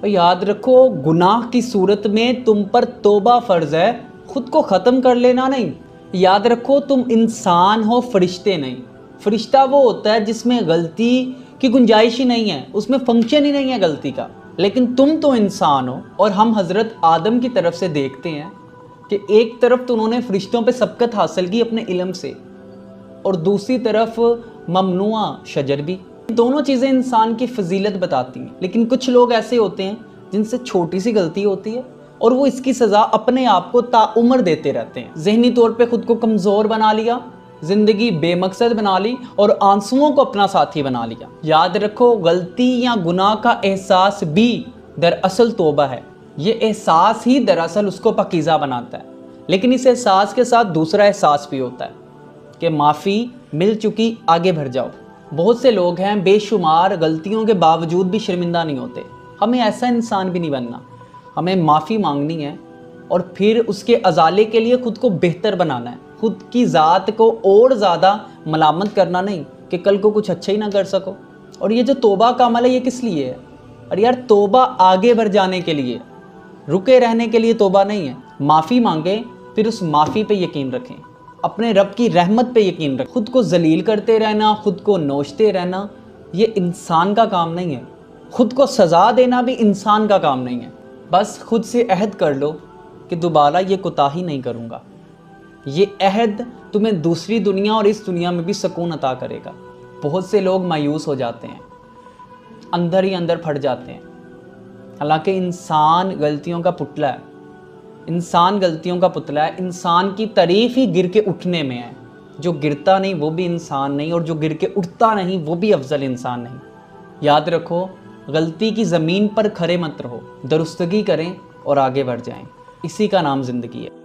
اور یاد رکھو گناہ کی صورت میں تم پر توبہ فرض ہے، خود کو ختم کر لینا نہیں۔ یاد رکھو تم انسان ہو، فرشتے نہیں۔ فرشتہ وہ ہوتا ہے جس میں غلطی کی گنجائش ہی نہیں ہے، اس میں فنکشن ہی نہیں ہے غلطی کا، لیکن تم تو انسان ہو۔ اور ہم حضرت آدم کی طرف سے دیکھتے ہیں کہ ایک طرف تو انہوں نے فرشتوں پہ سبقت حاصل کی اپنے علم سے، اور دوسری طرف ممنوع شجر بھی۔ دونوں چیزیں انسان کی فضیلت بتاتی ہیں، لیکن کچھ لوگ ایسے ہوتے ہیں جن سے چھوٹی سی غلطی ہوتی ہے اور وہ اس کی سزا اپنے آپ کو تعمر دیتے رہتے ہیں۔ ذہنی طور پہ خود کو کمزور بنا لیا، زندگی بے مقصد بنا لی اور آنسوؤں کو اپنا ساتھی بنا لیا۔ یاد رکھو غلطی یا گناہ کا احساس بھی دراصل توبہ ہے۔ یہ احساس ہی دراصل اس کو پاکیزہ بناتا ہے، لیکن اس احساس کے ساتھ دوسرا احساس بھی ہوتا ہے کہ معافی مل چکی، آگے بڑھ جاؤ۔ بہت سے لوگ ہیں بے شمار غلطیوں کے باوجود بھی شرمندہ نہیں ہوتے۔ ہمیں ایسا انسان بھی نہیں بننا، ہمیں معافی مانگنی ہے اور پھر اس کے ازالے کے لیے خود کو بہتر بنانا ہے، خود کی ذات کو اور زیادہ ملامت کرنا نہیں کہ کل کو کچھ اچھا ہی نہ کر سکو۔ اور یہ جو توبہ کا عمل ہے یہ کس لیے ہے؟ اور یار توبہ آگے بڑھ جانے کے لیے، رکے رہنے کے لیے توبہ نہیں ہے۔ معافی مانگیں، پھر اس معافی پہ یقین رکھیں، اپنے رب کی رحمت پہ یقین رکھیں۔ خود کو ذلیل کرتے رہنا، خود کو نوچتے رہنا، یہ انسان کا کام نہیں ہے۔ خود کو سزا دینا بھی انسان کا کام نہیں ہے۔ بس خود سے عہد کر لو کہ دوبارہ یہ کوتاہی نہیں کروں گا۔ یہ عہد تمہیں دوسری دنیا اور اس دنیا میں بھی سکون عطا کرے گا۔ بہت سے لوگ مایوس ہو جاتے ہیں، اندر ہی اندر پھٹ جاتے ہیں، حالانکہ انسان غلطیوں کا پتلا ہے۔ انسان غلطیوں کا پتلا ہے۔ انسان کی تعریف ہی گر کے اٹھنے میں ہے۔ جو گرتا نہیں وہ بھی انسان نہیں، اور جو گر کے اٹھتا نہیں وہ بھی افضل انسان نہیں۔ یاد رکھو غلطی کی زمین پر کھڑے مت رہو، درستگی کریں اور آگے بڑھ جائیں۔ اسی کا نام زندگی ہے۔